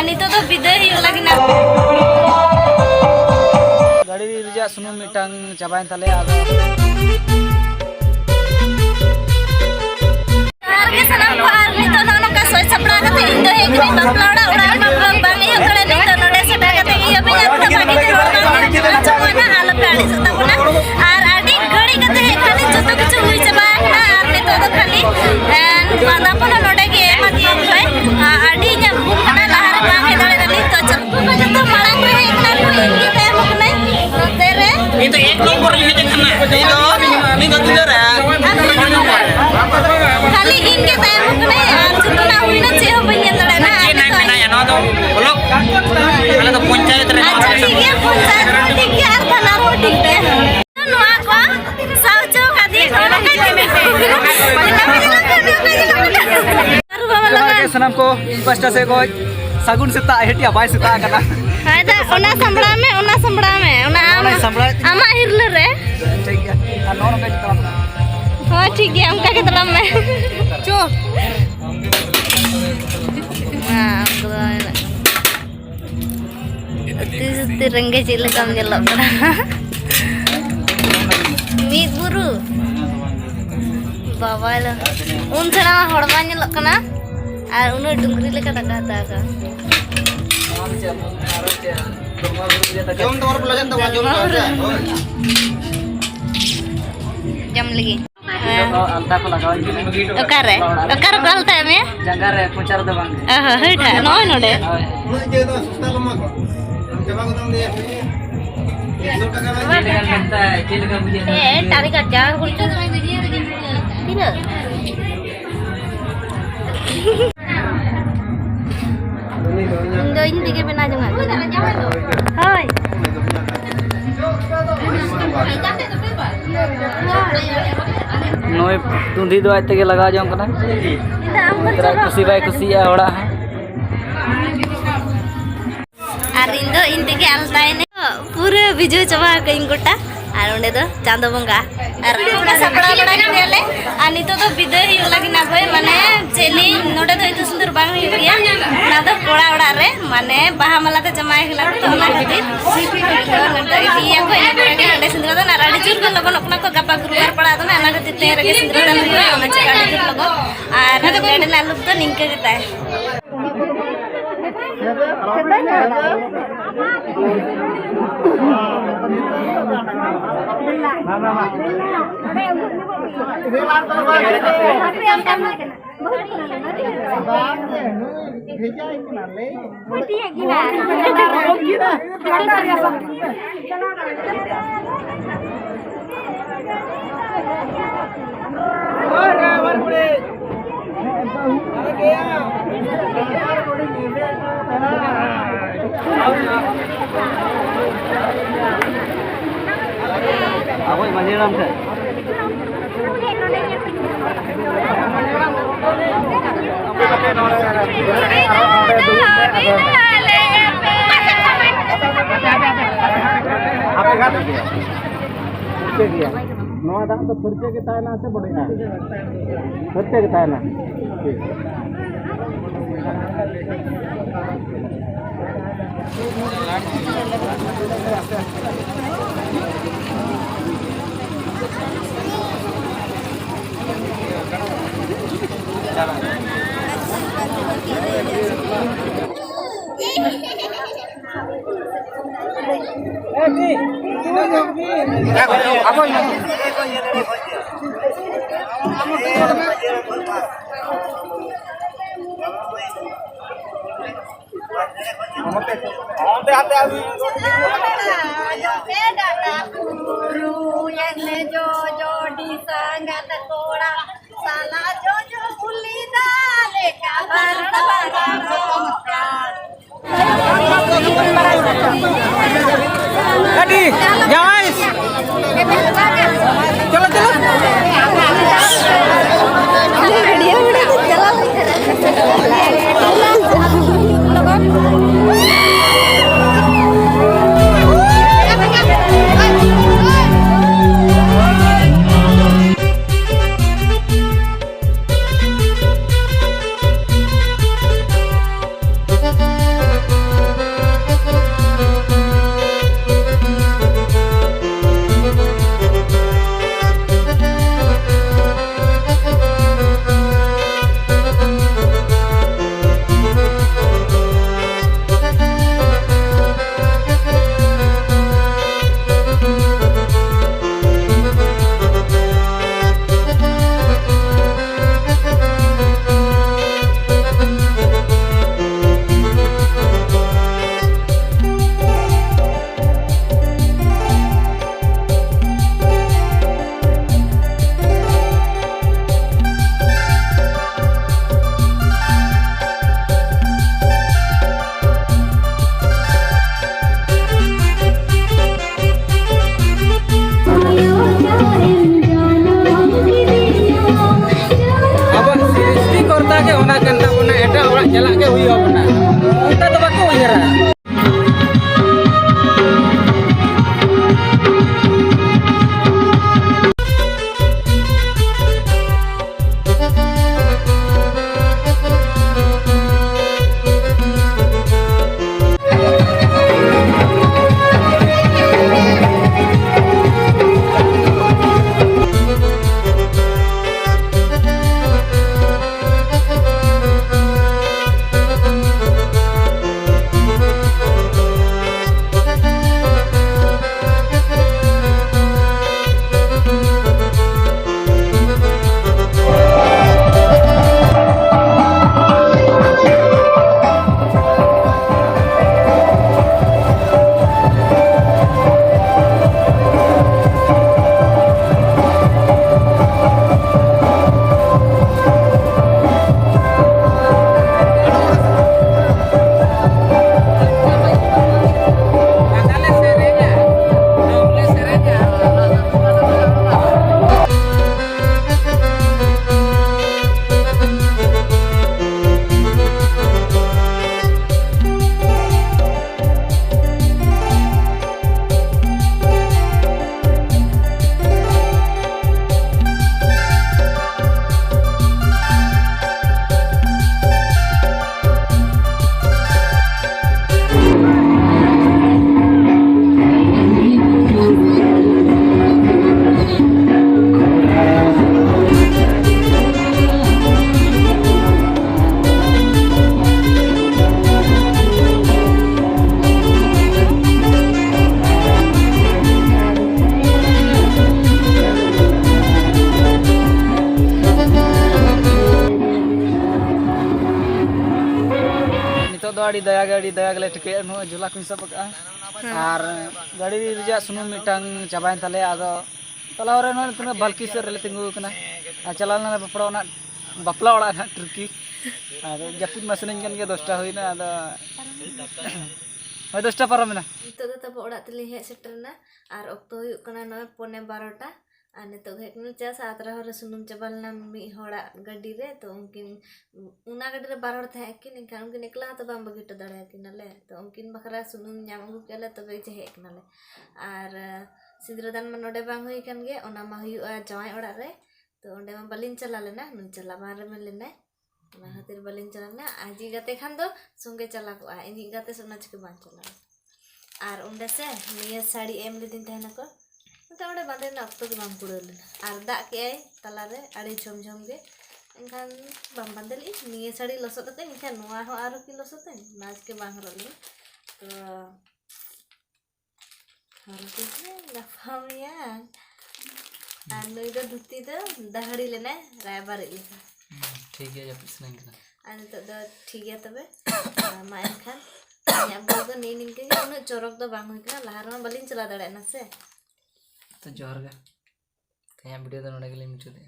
नितो तो विदाय लगी ना गाड़ी रिजा सुनुम मिटांग चाबाइन ताले आदो आरगे सनम पार नितो नोनो का सोच सपड़ा कते इंदो हेकनी बपलाड़ा उड़ा बांगी हकड़े नितो नोडे सेटा कते इया पे जाता बाकी ते रोड ना चमना आल गाड़ी सता बना आर आडी गड़ी कते हेकनी जतो किछु हुई चबा ना आर नितो तो खाली बांदा पन नोडे के एमादियो भाई आडी nya बुकना लहार बांगे दळे दली तो चप्पू में जतो माळांग रे एकना को इंगे ते मुकने तेरे itu ek nomor ini kena ini tidak ada खाली इनके टाइम मुकने जितना हुई ना चेह बनिया दळे ना ना ya no to belum kalau to panchayat रे अच्छा ठीक है पंचायत ठीक है यार थाना रो ठीक है नोआ को साउचो कादी कोनो के सनम को पास्टा से को सागुन सेता हेटिया बाय सेता कना हायदा ओना संबड़ा में ओना आमा हिरले रे ठीक है और नोनो के तलम हां ठीक है हमका के तलम में चो हां तिरंगे चिल कम जलो मीत बुरु बाबा लो उन सेना Hadma ñelok kana ar uno dungri leka taka jom to belajar to jom jam lagi alta को लगाओ okare galta me जगह रे पुचार दो बांगे हेठा नय नोडे tarik aja kulcu tidak Indo ini tiga pena jangan hai नोय तुंदी दो आते के लगा जाऊं कना तेरा खुशी बाय खुशी है ओड़ा और इन्दो इंते के अलताय ने पूरे बिजु चबा कहीं गोटा और उन्हें तो चांदो बंगा और उन्हें सपड़ा बड़ा किनेले और नितो तो विदाय लगी ना भाई माने चेनी नोडे तो इतु सुंदर बांग गया ना तो कोड़ा उड़ा रे माने बाहा मला तो जमाए हिला तो ना खातिर तो नंतर इया को इन के हडे सुंदर तो ना राडी चुर को लगन अपना को गपा गुरुवार पड़ा तो ना के जितने रगे सुंदर तो ना ओना चकाडी चुर लगो और नेडे ना लुक तो निंके गता है अब मंदिरम से नवा दाम तो खर्चे के ताना से बढ़ेगा खर्चे के ताना चलो आड़ी दया गले टिके नो झोला को हिसाब का और गाड़ी रिजा सुनुम मिटांग चाबाइन तले आदो तला रे न तना बल्कि से रेले तिंगु कना आ चलाना बपड़ा ना बपला ओड़ा ना ट्रिकी आदो जपित मसनिन गन के 10टा होइना आदो होय 10टा पारमेना नितो दो तब ओड़ा तली हे सेटरना और ऑक्टो हुई कना 9:45 और नितो हेक नु चा 7 हर सुनुम चबालना मी होड़ा गड्डी रे तो उनकिन उना गड्डी रे 12 हर थे कि निका उनकिन एकला तो बाम बगिट दड़े किनले तो उनकिन बखरा सुनुम ᱧᱟᱢ अगु केले तबे जे हेक नले और सिद्रदान मा नोडे बांग हुई कन गे ओना मा हुआ जवाई ओड़ा रे तो ओंडे मा बलिन चला लेना नु चला बाहर में लेना ना खातिर बलिन चलाना आजी गाते खान दो संगे चला को आ इनी गाते सोना चिके बांग चला और ओंडे से निया साड़ी एम ले दिन तहना को तो ओंडे बांधे ना ऑक्टो के बांग पुड़े लेना और दा के आई तला रे आड़ी झम झम गे एनखान बांग बांधली निया साड़ी लसोते इनखान नोआ हो आरो की लसोते नाच के बांग रली तो हरती गफामिया और नई दो धुती दो दहड़ी लेना रायबार लेना ठीक है जब इसने और नितो दो ठीक है तबे मा एनखान या बोल दो नी निके उन चोरक दो बांग होइकना लहार मा बलिन चला दड़े ना से तो जोर गा कया वीडियो तो नोडे गेले मुचो दे